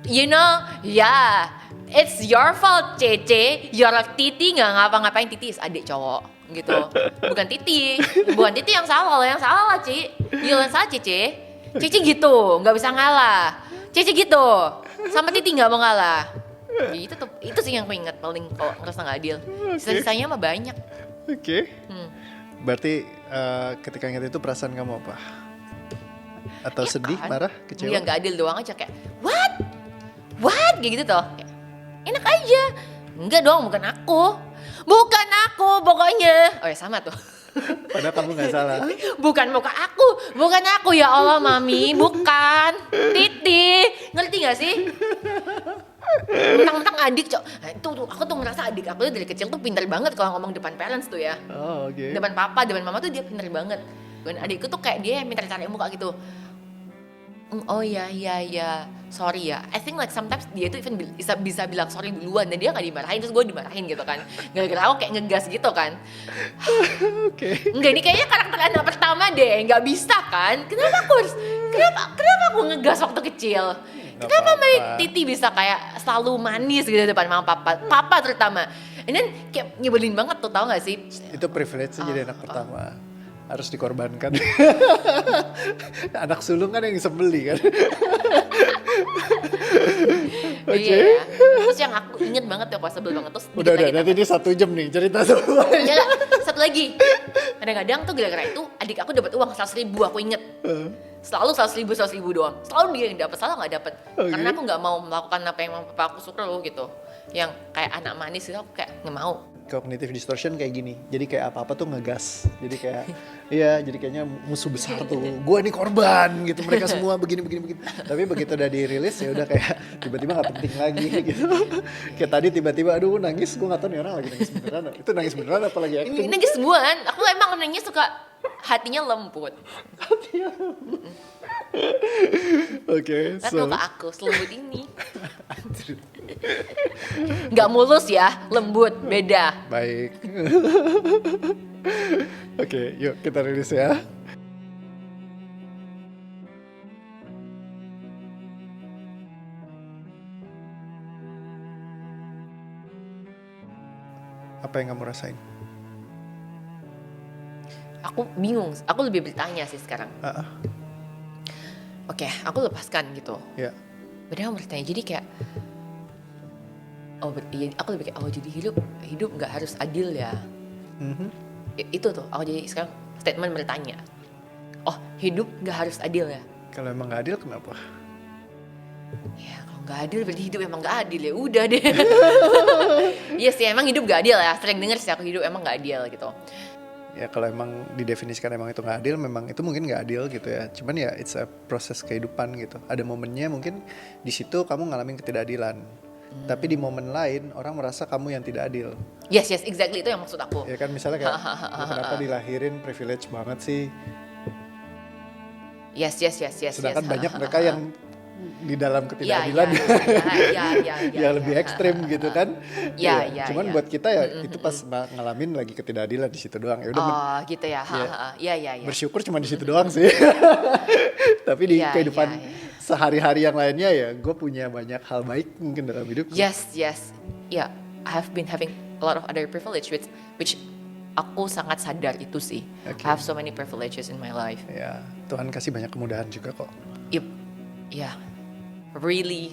you know, yeah, it's your fault, Cece. You're a Titi, nggak ngapa-ngapain. Titi is adik cowok gitu. Bukan Titi yang salah, yang salah Ci. Yang salah Cece. Cece gitu, nggak bisa ngalah. Cece gitu, sama Titi nggak mau ngalah. Ya, itu sih yang aku ingat paling kalau ngerasa nggak adil. Sisa-sisanya mah banyak. Oke. Berarti ketika ingat itu perasaan kamu apa? Atau Ya sedih, kan? marah, kecewa? Iya nggak adil doang aja kayak what kayak gitu tuh. Kayak, enak aja. Enggak dong, bukan aku pokoknya. Oh ya sama tuh. Padahal kamu nggak salah. bukan aku ya Allah mami, bukan Titi, ngerti gak sih? Mentang-mentang adik cok. Nah, itu tuh aku tuh ngerasa adik aku tuh dari kecil tuh pintar banget kalau ngomong depan parents tuh ya. Oh, oke. Depan papa, depan mama tuh dia pintar banget. Dan adikku tuh kayak dia yang pintar cari muka gitu. Oh ya, sorry ya. I think like sometimes dia tuh even bisa bilang sorry duluan dan dia nggak dimarahin, terus gue dimarahin gitu kan. Gara-gara aku kayak ngegas gitu kan. Oke. Enggak, ini kayaknya karakter anak pertama deh, nggak bisa kan? Kenapa aku ngegas waktu kecil? Nggak Kenapa apa-apa. Titi bisa kayak selalu manis gitu depan mama papa terutama. And then kayak nyebelin banget tuh, tau gak sih? Itu privilege sih jadi anak pertama. Harus dikorbankan. Anak sulung kan yang disembeli kan. Oke. Iya. Terus yang aku inget banget tuh, aku sebel banget terus. Udah, nanti ini 1 jam nih cerita semuanya. Ya, satu lagi. Kadang-kadang tuh gara-gara itu adik aku dapat uang 100.000, aku inget. Selalu 100.000 doang. Selalu dia yang dapat, selalu nggak dapat. Okay. Karena aku nggak mau melakukan apa yang mama papa aku suruh gitu. Yang kayak anak manis gitu, aku kayak nggak mau. Cognitive distortion kayak gini. Jadi kayak apa-apa tuh ngegas. Jadi kayak iya, jadi kayaknya musuh besar tuh. Gua nih korban gitu. Mereka semua begini. Tapi begitu udah dirilis ya udah kayak tiba-tiba nggak penting lagi gitu. Kayak tadi tiba-tiba aduh nangis, gua nggak tahu nih orang lagi nangis beneran. Itu nangis beneran apa lagi acting? Ini nangis semuaan. Aku emang nangis suka hatinya lembut. Oke, Lihat so muka aku selembut ini. Nggak mulus ya, lembut, beda. baik. Oke, yuk kita rilis ya. Apa yang kamu rasain? Aku bingung, aku lebih bertanya sih sekarang. Oke, aku lepaskan gitu. Ya. Padahal aku bertanya, jadi kayak aku lebih kayak jadi hidup nggak harus adil ya. Itu tuh aku jadi sekarang statement bertanya. Oh, hidup nggak harus adil ya. Kalau emang nggak adil kenapa? Ya kalau nggak adil berarti hidup emang nggak adil ya. Udah deh. Iya sih, emang hidup nggak adil ya. Sering denger sih aku hidup emang nggak adil gitu. Ya kalau emang didefinisikan emang itu nggak adil, memang itu mungkin nggak adil gitu ya. Cuman ya it's a proses kehidupan gitu. Ada momennya mungkin di situ kamu ngalamin ketidakadilan. Tapi di momen lain orang merasa kamu yang tidak adil. Yes, exactly, itu yang maksud aku. Ya kan misalnya kayak "Lu kenapa dilahirin privilege banget sih?" Yes. Sedangkan banyak mereka yang di dalam ketidakadilan ya, lebih ekstrim gitu kan. Cuman ya. buat kita ya itu pas ngalamin lagi ketidakadilan di situ doang. Ya udah Oh gitu ya. Ya. bersyukur cuma di situ doang sih. Tapi di kehidupan sehari-hari yang lainnya ya gue punya banyak hal baik mungkin dalam hidup. Yes. Yeah, I have been having a lot of other privilege which aku sangat sadar itu sih. Okay. I have so many privileges in my life. Ya, Tuhan kasih banyak kemudahan juga kok. Yep. Yeah. Really.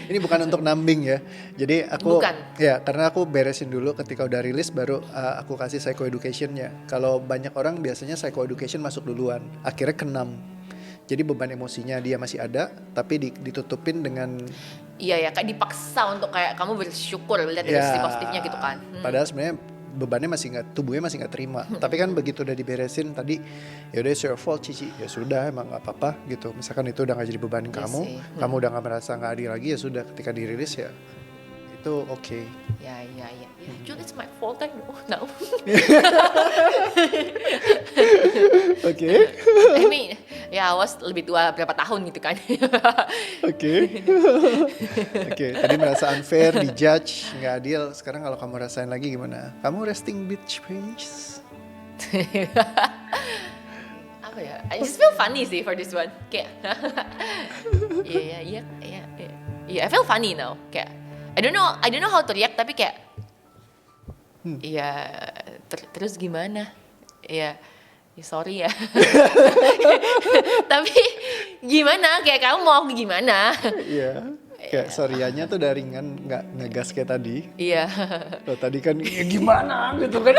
Ini bukan untuk numbing ya. Jadi aku Bukan. ya karena aku beresin dulu ketika udah rilis baru aku kasih psychoeducation-nya. Kalau banyak orang biasanya psychoeducation masuk duluan, akhirnya kenam. Jadi beban emosinya dia masih ada, tapi ditutupin dengan Iya, kayak dipaksa untuk kayak kamu bersyukur lihat dari sisi positifnya gitu kan. Padahal sebenarnya bebannya masih nggak, tubuhnya masih nggak terima. Tapi kan begitu udah diberesin tadi, ya udah it's your fault Cici, ya sudah emang nggak apa-apa gitu. Misalkan itu udah nggak jadi beban kamu, kamu udah nggak merasa nggak adil lagi, ya sudah ketika dirilis ya itu oke. Ya. Julie, it's my fault I know now. Oke. I mean, ya I was lebih tua berapa tahun gitu kan. Oke. Tadi merasa unfair, dijudge, nggak adil. Sekarang kalau kamu rasain lagi gimana? Kamu resting bitch face. Apa ya? I just feel funny sih for this one. Kayak, iya. I feel funny now. Kayak, I don't know how to react tapi kayak, iya, terus gimana? Ya sorry ya. Tapi gimana? Kayak kamu mau gimana? Iya. Kayak sorry-nya tuh dari ringan, nggak ngegas kayak tadi. Iya. Kalau tadi kan ya gimana gitu kan.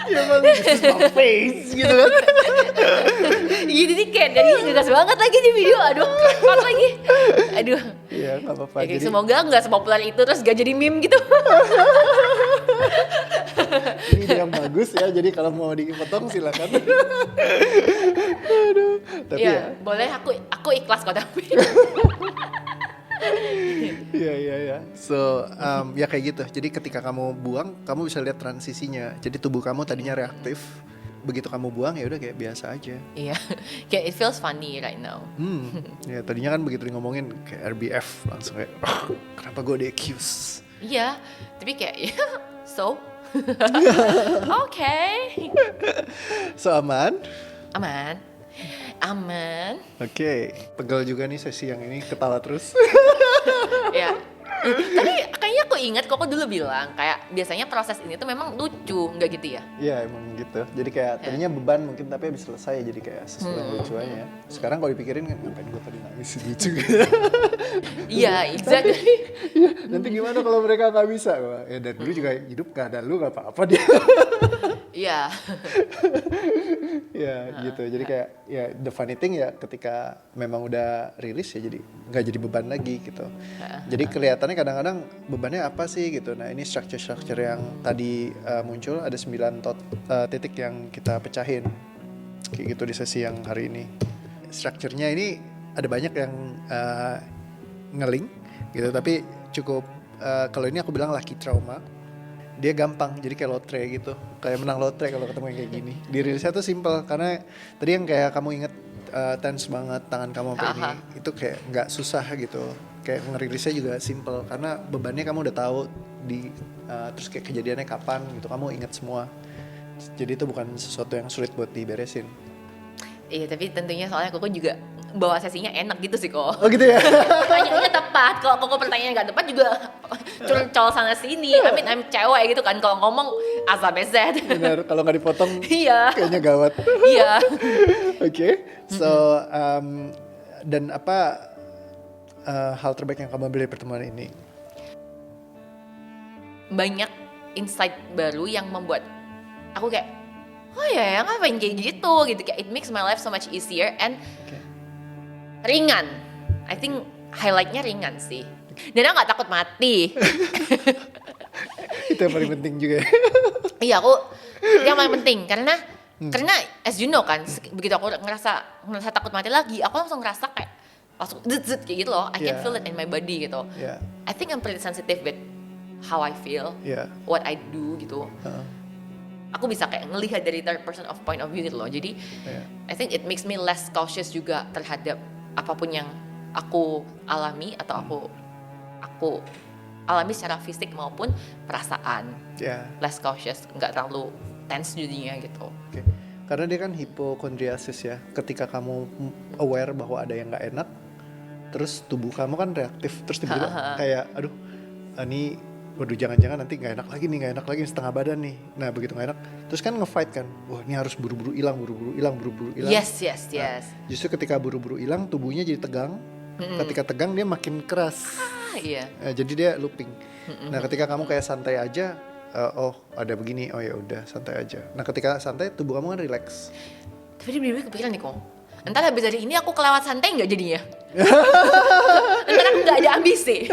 Ya bang, this is my face gitu kan. Jadi kayak jadi ngegas banget lagi di video. Aduh, keren lagi. Aduh. Iya, nggak apa-apa. Ya, semoga nggak sepopuler itu terus gak jadi meme gitu. Ini ide yang bagus ya. Jadi kalau mau dipotong silakan. Aduh. Tapi ya, boleh aku ikhlas kok tapi. Iya. So ya kayak gitu. Jadi ketika kamu buang, kamu bisa lihat transisinya. Jadi tubuh kamu tadinya reaktif, begitu kamu buang ya udah kayak biasa aja. Iya, kayak it feels funny right now. Ya tadinya kan begitu ngomongin kayak RBF langsung kayak kenapa gue di-accuse. Iya, tapi kayak so. Oke. So aman? Aman. Oke. Pegel juga nih sesi yang ini, ketawa terus. Ya. Tapi kayaknya aku ingat kok dulu bilang kayak biasanya proses ini tuh memang lucu, nggak gitu ya? Iya emang gitu. Jadi kayak tadinya beban mungkin tapi habis selesai jadi kayak sesuatu yang lucu aja. Sekarang kalau dipikirin ngapain gue tadi nangis lucu gitu. Iya, exactly. Nanti gimana kalau mereka nggak bisa? Ya dari dulu juga hidup nggak ada lu nggak apa-apa dia. Iya. Ya gitu. Jadi kayak ya the funny thing ya ketika memang udah rilis ya jadi nggak jadi beban lagi gitu. Jadi kelihatannya kadang-kadang bebannya apa sih gitu. Nah ini structure yang tadi muncul ada 9 titik yang kita pecahin kayak gitu di sesi yang hari ini. Structure-nya ini ada banyak yang nge-link gitu tapi cukup kalau ini aku bilang lucky trauma. Dia gampang jadi kayak lotre gitu, kayak menang lotre kalau ketemu yang kayak gini. Di rilisnya tuh simple karena tadi yang kayak kamu inget tense banget tangan kamu sampai ini itu kayak nggak susah gitu. Kayak ngerilisnya juga simple karena bebannya kamu udah tahu terus kayak kejadiannya kapan gitu kamu inget semua. Jadi itu bukan sesuatu yang sulit buat diberesin. Iya, tapi tentunya soalnya Koko juga bawa sesinya enak gitu sih kok. Oh gitu ya? Pertanyaannya tepat, kalau Koko pertanyaannya nggak tepat juga curcol sana sini. I mean, I'm cewek gitu kan, kalau ngomong A sampai Z. Benar, kalau nggak dipotong Iya. kayaknya gawat. Iya. Oke, so dan apa hal terbaik yang kamu ambil dari pertemuan ini? Banyak insight baru yang membuat aku kayak, oh ya ngapain kayak gitu kayak it makes my life so much easier and ringan. I think highlightnya ringan sih. Dan aku nggak takut mati. Itu yang paling penting juga. Iya, aku yang paling penting karena as you know kan, begitu aku ngerasa takut mati lagi, aku langsung ngerasa kayak langsung zet kayak gitu loh. I can Yeah. feel it in my body gitu. Yeah. I think I'm pretty sensitive with how I feel, Yeah. what I do gitu. Aku bisa kayak ngelihat dari third person of point of view gitu loh. Jadi Yeah. I think it makes me less cautious juga terhadap apapun yang aku alami atau aku alami secara fisik maupun perasaan. Yeah. Less cautious, nggak terlalu tense jadinya gitu. Oke. Karena dia kan hipokondriasis ya. Ketika kamu aware bahwa ada yang nggak enak, terus tubuh kamu kan reaktif, terus tiba-tiba kayak, aduh, ini, waduh jangan-jangan nanti nggak enak lagi nih, setengah badan nih. Nah begitu nggak enak, terus kan nge-fight kan, wah ini harus buru-buru hilang. Yes. Justru ketika buru-buru hilang, tubuhnya jadi tegang. Ketika tegang dia makin keras. Iya. Jadi dia looping. Nah ketika kamu kayak santai aja, oh ada begini, oh ya udah santai aja. Nah ketika santai tubuh kamu kan relax. Tapi dia bener-bener kepikiran nih kok. Entar habis dari ini aku kelewat santai nggak jadinya? Entar aku nggak ada ambisi.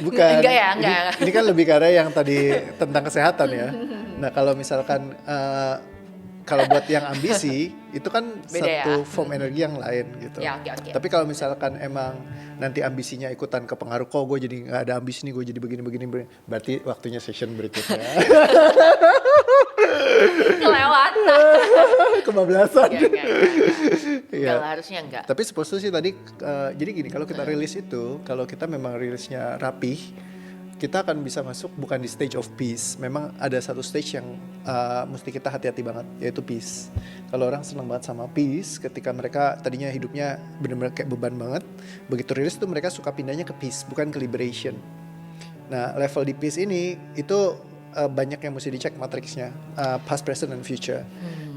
Bukan. Enggak ya, enggak. Ini kan lebih karena yang tadi tentang kesehatan ya. Nah kalau misalkan kalau buat yang ambisi itu kan Beda satu ya. form energi yang lain gitu. Ya, oke. Tapi kalau misalkan emang nanti ambisinya ikutan kepengaruh, kok gue jadi nggak ada ambisi nih, gue jadi begini, berarti waktunya session berikutnya. Kelewatan. Kebablasan. Enggak. Iya. Kalau harusnya enggak. Tapi supposed to sih tadi, jadi gini, kalau kita rilis itu, kalau kita memang rilisnya rapih, kita akan bisa masuk bukan di stage of peace. Memang ada satu stage yang mesti kita hati-hati banget, yaitu peace. Kalau orang senang banget sama peace, ketika mereka tadinya hidupnya benar-benar kayak beban banget, begitu rilis tuh mereka suka pindahnya ke peace, bukan ke liberation. Nah, level di peace ini, itu banyak yang mesti dicek matriksnya, past, present, and future.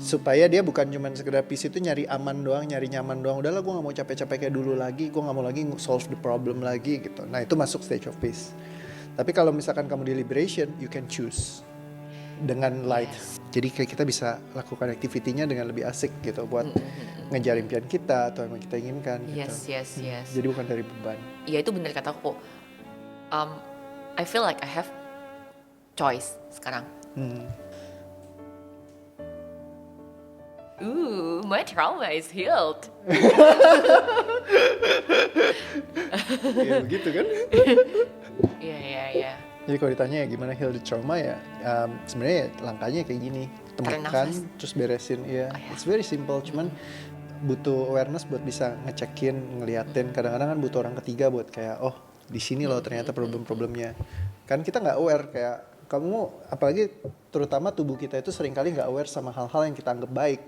Supaya dia bukan cuma sekedar peace itu nyari aman doang, nyari nyaman doang. Udahlah gue gak mau capek-capek kayak dulu lagi, gue gak mau lagi solve the problem lagi gitu. Nah itu masuk stage of peace. Tapi kalau misalkan kamu di liberation, you can choose dengan light. Jadi kayak kita bisa lakukan activity-nya dengan lebih asik gitu buat ngejar impian kita atau yang kita inginkan gitu. Yes. Jadi bukan dari beban. Iya itu benar kataku. I feel like I have choice sekarang. My trauma is healed. Ya begitu kan. Iya. Jadi kalau ditanya ya gimana heal the trauma ya, sebenarnya ya langkahnya kayak gini, Tarik temukan nafas. terus beresin ya. Oh, ya. It's very simple, cuman butuh awareness buat bisa ngecekin, ngeliatin. Kadang-kadang kan butuh orang ketiga buat kayak oh di sini loh ternyata problem-problemnya. Kan kita nggak aware kayak kamu, apalagi terutama tubuh kita itu seringkali nggak aware sama hal-hal yang kita anggap baik.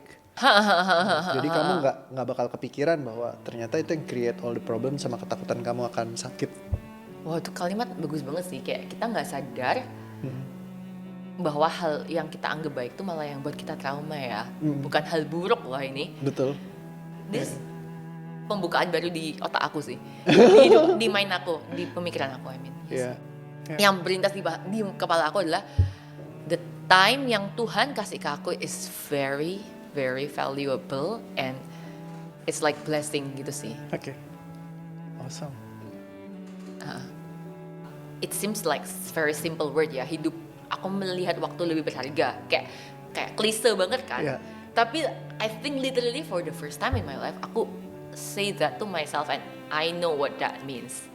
Jadi kamu nggak bakal kepikiran bahwa ternyata itu yang create all the problem sama ketakutan kamu akan sakit. Wah itu kalimat bagus banget sih. Kayak kita nggak sadar bahwa hal yang kita anggap baik itu malah yang buat kita trauma ya. Bukan hal buruk loh ini. Betul. This pembukaan baru di otak aku sih. Di mind aku, di pemikiran aku, I mean. Iya. Yang berlintas di kepala aku adalah the time yang Tuhan kasih ke aku is very, very valuable and it's like blessing gitu sih. Oke. Awesome. It seems like very simple word ya. Hidup, aku melihat waktu lebih berharga. Kayak klise banget kan. Yeah. Tapi I think literally for the first time in my life, aku say that to myself and I know what that means.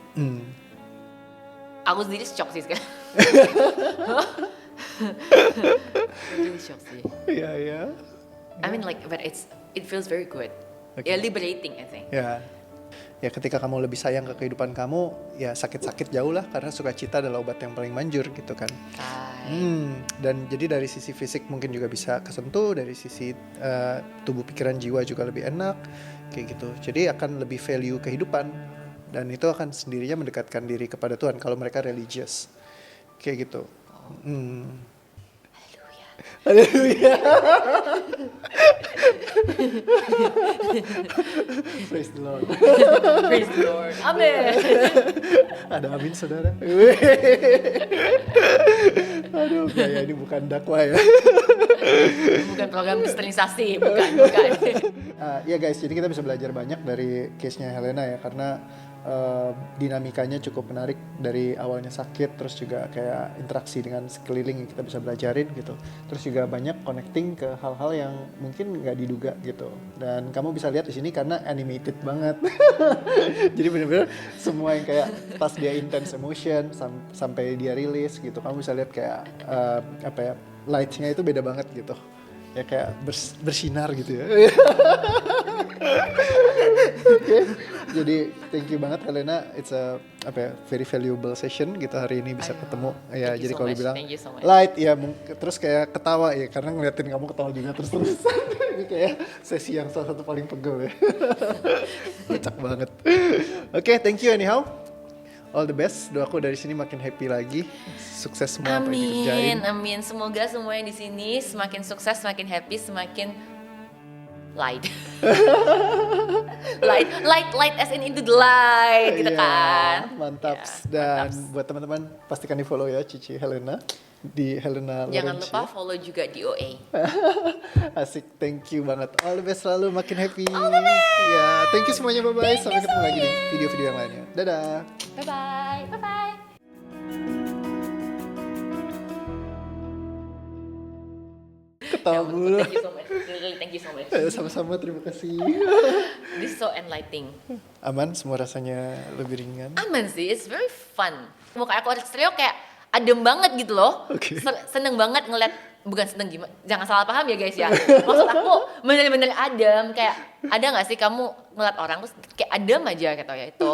Aku sendiri shock sih sekarang. Really shock sih. Iya. I mean like, but it feels very good. Okay. Ya liberating I think. Ya ketika kamu lebih sayang ke kehidupan kamu, ya sakit-sakit jauh lah karena sukacita adalah obat yang paling manjur gitu kan. Dan jadi dari sisi fisik mungkin juga bisa kesentuh, dari sisi tubuh pikiran jiwa juga lebih enak kayak gitu. Jadi akan lebih value kehidupan dan itu akan sendirinya mendekatkan diri kepada Tuhan kalau mereka religious kayak gitu. Haleluya. Praise the Lord. Praise the Lord. Amen. Ada amin saudara. Aduh, kayak ini bukan dakwah ya. Bukan program kristenisasi, bukan. Ya guys, jadi kita bisa belajar banyak dari case-nya Helena ya, karena dinamikanya cukup menarik dari awalnya sakit, terus juga kayak interaksi dengan sekeliling yang kita bisa belajarin gitu. Terus juga banyak connecting ke hal-hal yang mungkin nggak diduga gitu. Dan kamu bisa lihat di sini karena animated banget. Jadi bener-bener semua yang kayak pas dia intense emotion sampai dia rilis gitu, kamu bisa lihat kayak apa ya, lights-nya itu beda banget gitu. Ya kayak bersinar gitu ya. Okay. Jadi thank you banget Helena, it's a very valuable session gitu hari ini bisa ketemu ya. Jadi kalau dibilang light ya terus kayak ketawa ya karena ngeliatin kamu ketawa juga terus-terusan. Ini kayak sesi yang salah satu paling pegel ya. Kocak banget. Oke, thank you anyhow. All the best, doaku dari sini makin happy lagi, sukses semua apa yang dikerjain. Amin. Semoga semua yang di sini semakin sukses, semakin happy, semakin light. light as in into the light gitu kan. Mantap. Yeah, Dan buat teman-teman pastikan di follow ya Cici Helena di Helena Lorenzi. Jangan lupa follow juga di OA. Asik, thank you banget. All the best selalu, makin happy. Ya, thank you semuanya, bye-bye. Sampai ketemu lagi di video-video yang lainnya. Dadah. Bye-bye. Ketawa mulu. Thank you so much. Really, thank you so much. Sama-sama, terima kasih. This is so enlightening. Aman, semua rasanya lebih ringan. Aman sih, it's very fun. Muka aku Stereo kayak adem banget gitu loh. Oke. Seneng banget ngeliat, bukan seneng gimana, jangan salah paham ya guys ya. Maksud aku bener-bener adem, kayak ada gak sih kamu ngeliat orang terus kayak adem aja gitu ya itu.